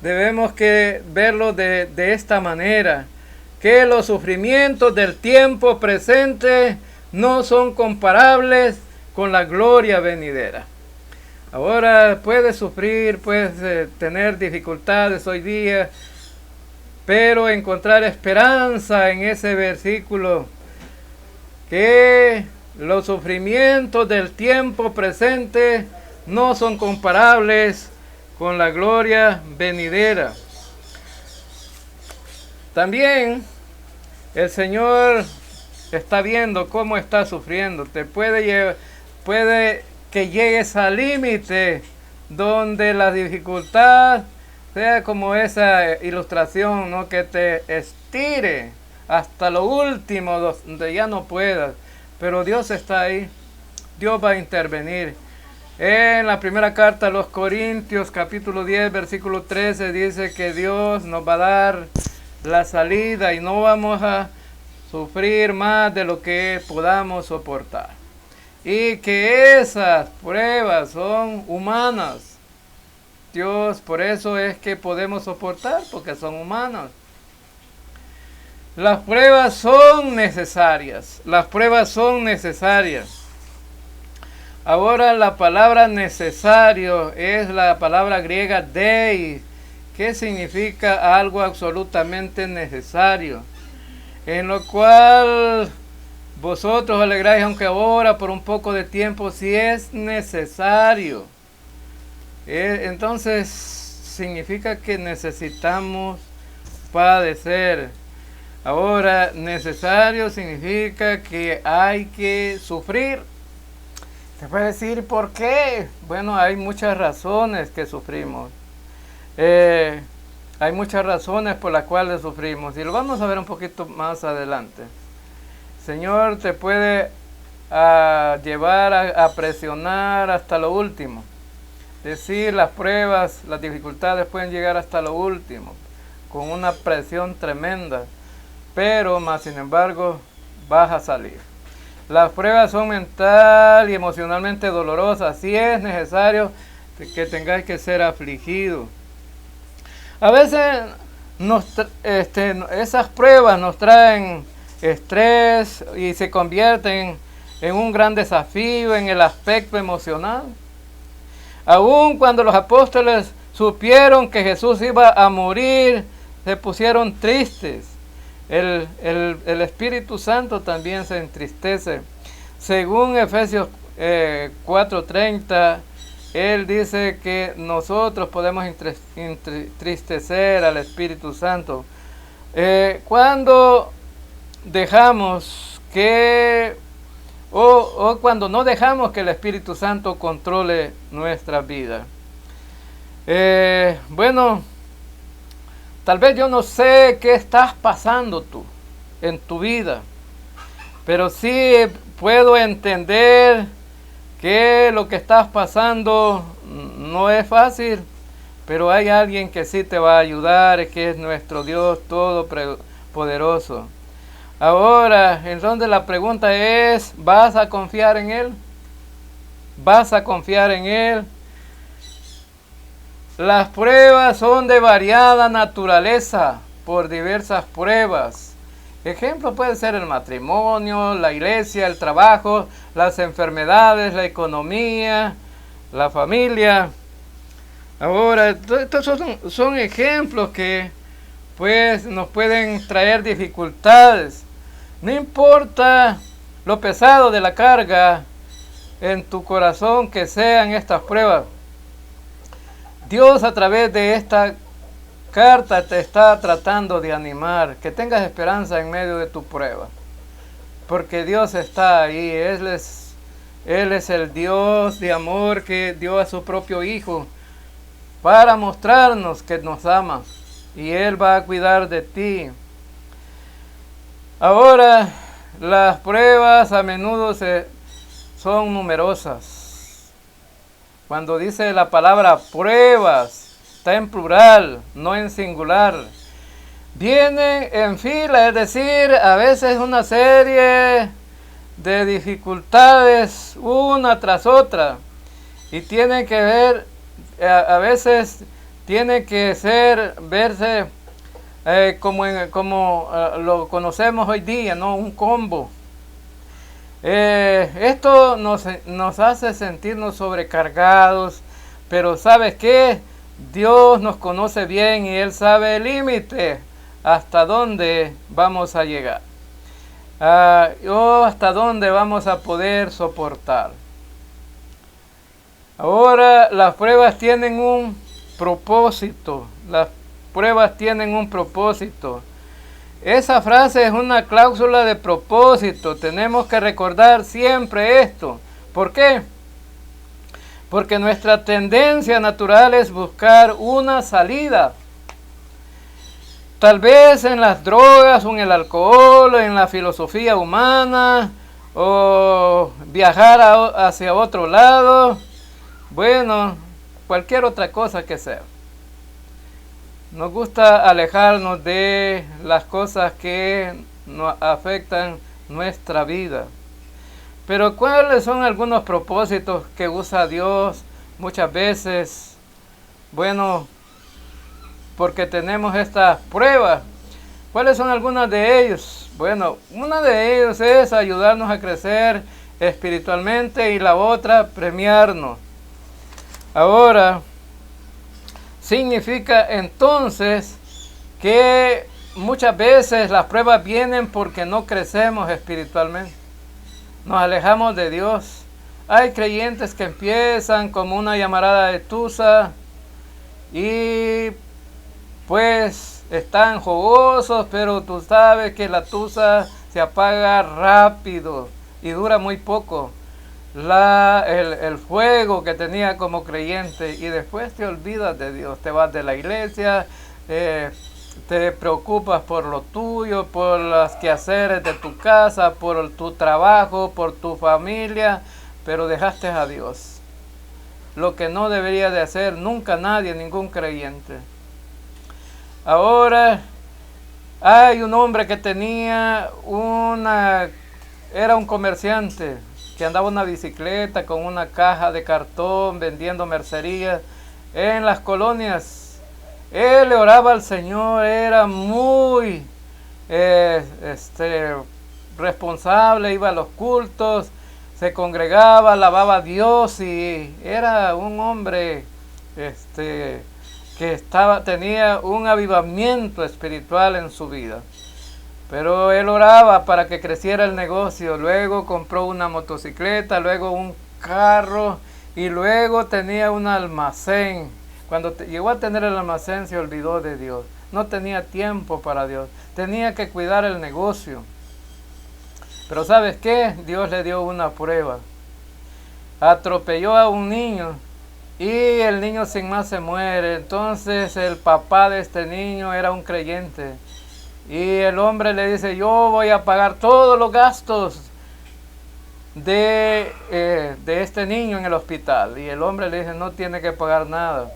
debemos que verlo de esta manera, que los sufrimientos del tiempo presente no son comparables con la gloria venidera. Ahora puedes sufrir, puedes tener dificultades hoy día, pero encontrar esperanza en ese versículo, que los sufrimientos del tiempo presente no son comparables con la gloria venidera. También el Señor está viendo cómo estás sufriendo. Te puede que llegues al límite donde la dificultad sea como esa ilustración, ¿no? Que te estire hasta lo último, donde ya no puedas. Pero Dios está ahí. Dios va a intervenir. En la primera carta a los Corintios, capítulo 10, versículo 13, dice que Dios nos va a dar la salida y no vamos a sufrir más de lo que podamos soportar. Y que esas pruebas son humanas. Dios, por eso es que podemos soportar, porque son humanas. Las pruebas son necesarias. Las pruebas son necesarias. Ahora la palabra necesario es la palabra griega dei, que significa algo absolutamente necesario, en lo cual vosotros alegráis, aunque ahora por un poco de tiempo, si es necesario. Entonces significa que necesitamos padecer. Ahora, necesario significa que hay que sufrir. Se puede decir, ¿por qué? Bueno, hay muchas razones que sufrimos. Hay muchas razones por las cuales sufrimos. Y lo vamos a ver un poquito más adelante. El Señor te puede llevar a presionar hasta lo último. Decir, las pruebas, las dificultades pueden llegar hasta lo último, con una presión tremenda. Pero, más sin embargo, vas a salir. Las pruebas son mental y emocionalmente dolorosas. Si es necesario que tengáis que ser afligido. A veces esas pruebas nos traen estrés y se convierten en un gran desafío en el aspecto emocional. Aun cuando los apóstoles supieron que Jesús iba a morir, se pusieron tristes. El Espíritu Santo también se entristece. Según Efesios 4:30, Él dice que nosotros podemos entristecer al Espíritu Santo. Cuando dejamos que, o cuando no dejamos que el Espíritu Santo controle nuestra vida. Bueno, tal vez yo no sé qué estás pasando tú en tu vida, pero sí puedo entender que lo que estás pasando no es fácil, pero hay alguien que sí te va a ayudar, que es nuestro Dios Todopoderoso. Ahora, entonces la pregunta es, ¿vas a confiar en Él? ¿Vas a confiar en Él? Las pruebas son de variada naturaleza, por diversas pruebas. Ejemplo puede ser el matrimonio, la iglesia, el trabajo, las enfermedades, la economía, la familia. Ahora, estos son ejemplos que pues nos pueden traer dificultades. No importa lo pesado de la carga en tu corazón que sean estas pruebas. Dios a través de esta carta te está tratando de animar, que tengas esperanza en medio de tu prueba. Porque Dios está ahí, Él es el Dios de amor que dio a su propio Hijo para mostrarnos que nos ama y Él va a cuidar de ti. Ahora, las pruebas a menudo son numerosas. Cuando dice la palabra pruebas, está en plural, no en singular. Vienen en fila, es decir, a veces una serie de dificultades una tras otra. Y tiene que ver, a veces tiene que verse como lo conocemos hoy día, ¿no? Un combo. Esto nos hace sentirnos sobrecargados, pero ¿sabes qué? Dios nos conoce bien y Él sabe el límite hasta dónde vamos a llegar, o hasta dónde vamos a poder soportar. Ahora, las pruebas tienen un propósito, las pruebas tienen un propósito. Esa frase es una cláusula de propósito. Tenemos que recordar siempre esto. ¿Por qué? Porque nuestra tendencia natural es buscar una salida. Tal vez en las drogas, o en el alcohol, o en la filosofía humana, o viajar hacia otro lado. Bueno, cualquier otra cosa que sea. Nos gusta alejarnos de las cosas que nos afectan nuestra vida. Pero ¿cuáles son algunos propósitos que usa Dios muchas veces? Bueno, porque tenemos estas pruebas. ¿Cuáles son algunas de ellos? Bueno, una de ellos es ayudarnos a crecer espiritualmente y la otra premiarnos. Ahora, significa entonces que muchas veces las pruebas vienen porque no crecemos espiritualmente. Nos alejamos de Dios. Hay creyentes que empiezan como una llamarada de tusa y pues están jugosos, pero tú sabes que la tusa se apaga rápido y dura muy poco. El fuego que tenía como creyente, y después te olvidas de Dios, te vas de la iglesia, te preocupas por lo tuyo, por los quehaceres de tu casa, por tu trabajo, por tu familia, pero dejaste a Dios. Lo que no debería de hacer nunca nadie, ningún creyente. Ahora hay un hombre que era un comerciante que andaba en una bicicleta con una caja de cartón vendiendo mercerías en las colonias. Él le oraba al Señor, era muy responsable, iba a los cultos, se congregaba, alababa a Dios y era un hombre que tenía un avivamiento espiritual en su vida. Pero él oraba para que creciera el negocio, luego compró una motocicleta, luego un carro y luego tenía un almacén. Cuando llegó a tener el almacén se olvidó de Dios, no tenía tiempo para Dios, tenía que cuidar el negocio. Pero ¿sabes qué? Dios le dio una prueba. Atropelló a un niño y el niño sin más se muere. Entonces el papá de este niño era un creyente. Y el hombre le dice, yo voy a pagar todos los gastos de este niño en el hospital. Y el hombre le dice, no tiene que pagar nada.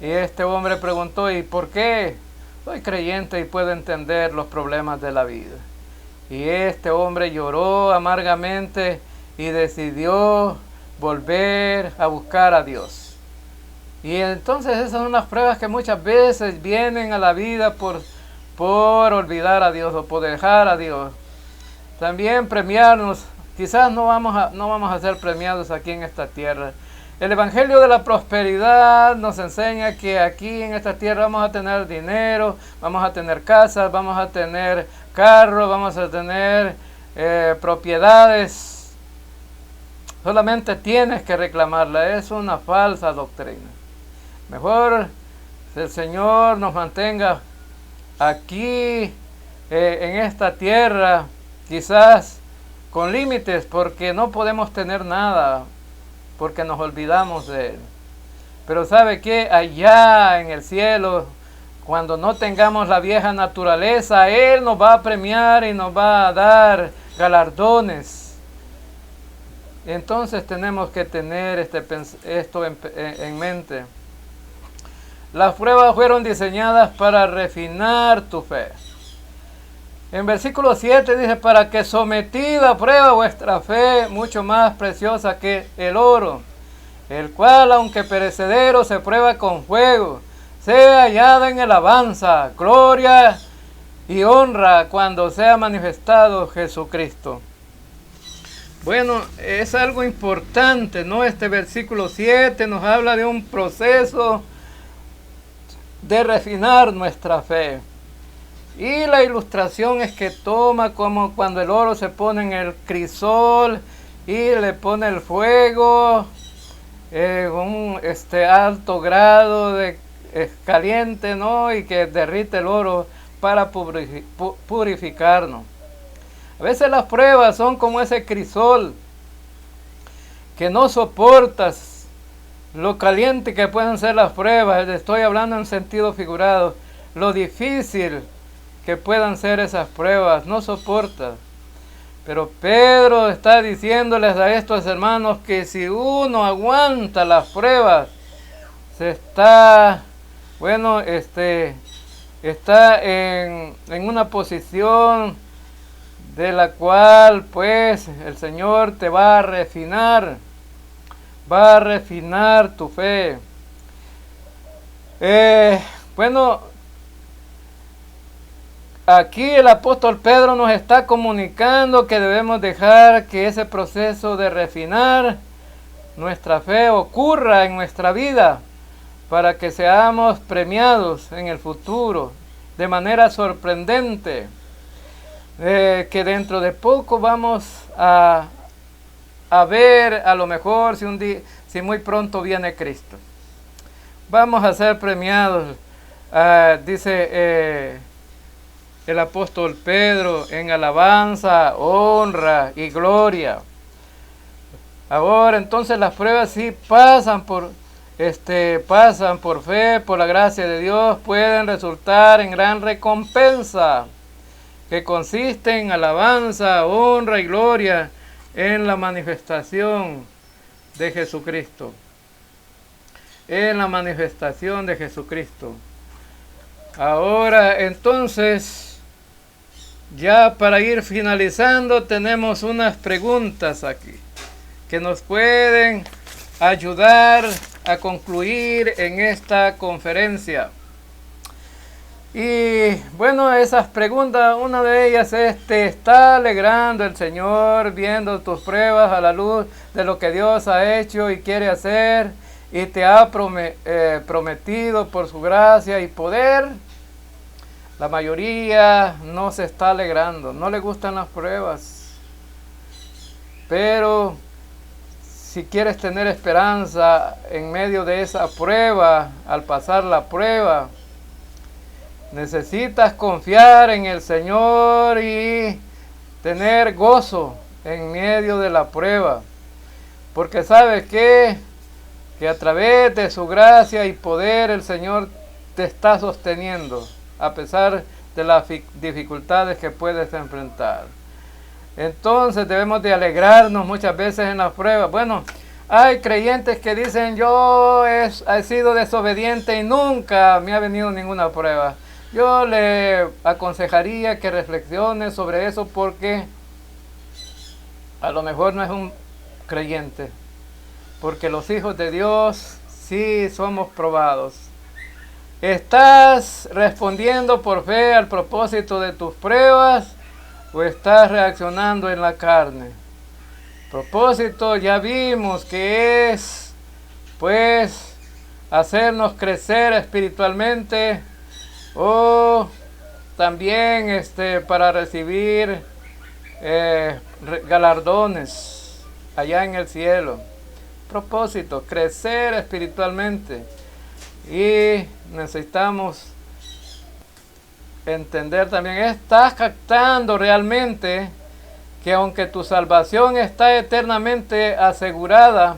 Y este hombre preguntó, ¿y por qué? Soy creyente y puedo entender los problemas de la vida. Y este hombre lloró amargamente y decidió volver a buscar a Dios. Y entonces esas son las pruebas que muchas veces vienen a la vida por olvidar a Dios o por dejar a Dios. También premiarnos. Quizás no vamos a ser premiados aquí en esta tierra. El Evangelio de la Prosperidad nos enseña que aquí en esta tierra vamos a tener dinero, vamos a tener casas, vamos a tener carros, vamos a tener propiedades. Solamente tienes que reclamarla. Es una falsa doctrina. Mejor el Señor nos mantenga aquí en esta tierra, quizás con límites, porque no podemos tener nada, porque nos olvidamos de Él. Pero ¿sabe qué? Allá en el cielo, cuando no tengamos la vieja naturaleza, Él nos va a premiar y nos va a dar galardones. Entonces tenemos que tener esto en mente. Las pruebas fueron diseñadas para refinar tu fe. En versículo 7 dice, para que sometida a prueba vuestra fe, mucho más preciosa que el oro, el cual, aunque perecedero, se prueba con fuego, sea hallada en alabanza, gloria y honra cuando sea manifestado Jesucristo. Bueno, es algo importante, ¿no? Este versículo 7 nos habla de un proceso de refinar nuestra fe. Y la ilustración es que toma como cuando el oro se pone en el crisol y le pone el fuego, un alto grado de caliente, ¿no? Y que derrite el oro para purificarnos. A veces las pruebas son como ese crisol que no soportas lo caliente que pueden ser las pruebas. Estoy hablando en sentido figurado. Lo difícil que puedan ser esas pruebas, no soportas. Pero Pedro está diciéndoles a estos hermanos que si uno aguanta las pruebas, está en una posición de la cual pues el Señor te va a refinar tu fe. Aquí el apóstol Pedro nos está comunicando que debemos dejar que ese proceso de refinar nuestra fe ocurra en nuestra vida para que seamos premiados en el futuro de manera sorprendente. Que dentro de poco vamos a a ver a lo mejor si muy pronto viene Cristo. Vamos a ser premiados, dice el apóstol Pedro, en alabanza, honra y gloria. Ahora entonces las pruebas sí pasan por fe, por la gracia de Dios, pueden resultar en gran recompensa, que consiste en alabanza, honra y gloria en la manifestación de Jesucristo. En la manifestación de Jesucristo. Ahora entonces, ya para ir finalizando, tenemos unas preguntas aquí que nos pueden ayudar a concluir en esta conferencia. Y bueno, esas preguntas, una de ellas es: ¿te está alegrando el Señor viendo tus pruebas a la luz de lo que Dios ha hecho y quiere hacer y te ha prometido por su gracia y poder? La mayoría no se está alegrando, no le gustan las pruebas. Pero si quieres tener esperanza en medio de esa prueba, al pasar la prueba, necesitas confiar en el Señor y tener gozo en medio de la prueba. Porque sabes que a través de su gracia y poder el Señor te está sosteniendo, a pesar de las dificultades que puedes enfrentar. Entonces debemos de alegrarnos muchas veces en las pruebas. Bueno, hay creyentes que dicen: yo he sido desobediente y nunca me ha venido ninguna prueba. Yo le aconsejaría que reflexione sobre eso, porque a lo mejor no es un creyente. Porque los hijos de Dios sí somos probados. ¿Estás respondiendo por fe al propósito de tus pruebas o estás reaccionando en la carne? Propósito ya vimos que es, pues, hacernos crecer espiritualmente, o también para recibir galardones allá en el cielo. Propósito: crecer espiritualmente. Y necesitamos entender también: ¿estás captando realmente que aunque tu salvación está eternamente asegurada,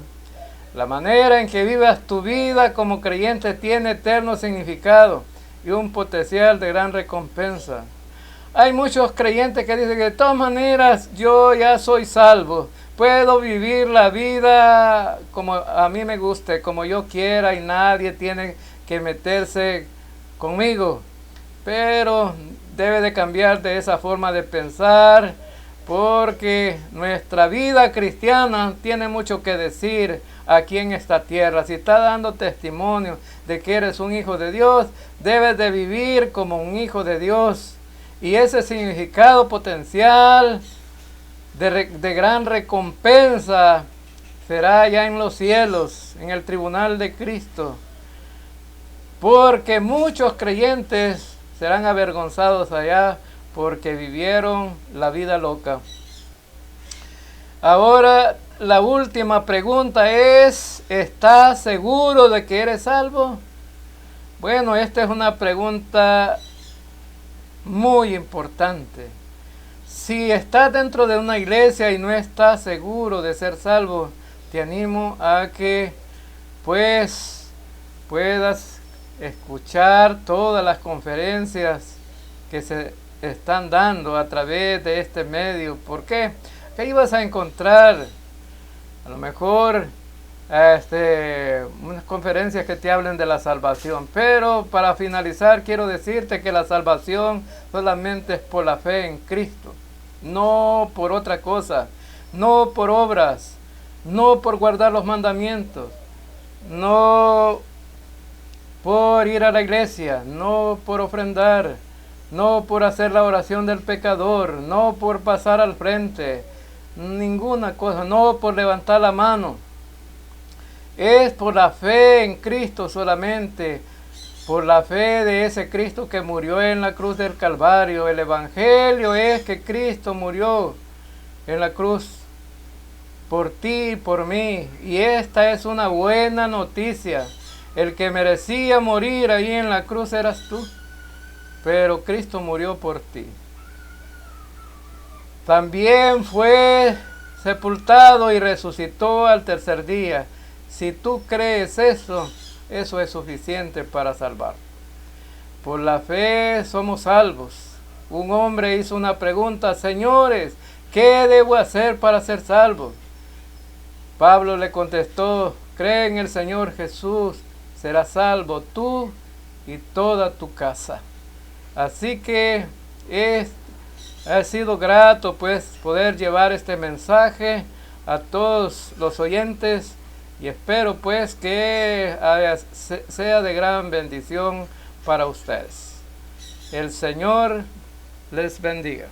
la manera en que vivas tu vida como creyente tiene eterno significado y un potencial de gran recompensa? Hay muchos creyentes que dicen que de todas maneras yo ya soy salvo, puedo vivir la vida como a mí me guste, como yo quiera, y nadie tiene que meterse conmigo. Pero debe de cambiar de esa forma de pensar, porque nuestra vida cristiana tiene mucho que decir aquí en esta tierra. Si está dando testimonio de que eres un hijo de Dios, debes de vivir como un hijo de Dios. Y ese significado potencial de gran recompensa será ya en los cielos, en el tribunal de Cristo. Porque muchos creyentes serán avergonzados allá porque vivieron la vida loca. Ahora, la última pregunta es: ¿estás seguro de que eres salvo? Bueno, esta es una pregunta muy importante. Si estás dentro de una iglesia y no estás seguro de ser salvo, te animo a que pues puedas escuchar todas las conferencias que se están dando a través de este medio. ¿Por qué? Que ahí vas a encontrar a lo mejor unas conferencias que te hablen de la salvación. Pero para finalizar, quiero decirte que la salvación solamente es por la fe en Cristo, no por otra cosa, no por obras, no por guardar los mandamientos, no por ir a la iglesia, no por ofrendar, no por hacer la oración del pecador, no por pasar al frente, ninguna cosa, no por levantar la mano. Es por la fe en Cristo solamente, por la fe de ese Cristo que murió en la cruz del Calvario. El Evangelio es que Cristo murió en la cruz por ti y por mí. Y esta es una buena noticia. El que merecía morir ahí en la cruz eras tú, pero Cristo murió por ti. También fue sepultado y resucitó al tercer día. Si tú crees eso, eso es suficiente para salvar. Por la fe somos salvos. Un hombre hizo una pregunta: señores, ¿qué debo hacer para ser salvo? Pablo le contestó: cree en el Señor Jesús, serás salvo tú y toda tu casa. Así que ha sido grato pues poder llevar este mensaje a todos los oyentes, y espero pues que sea de gran bendición para ustedes. El Señor les bendiga.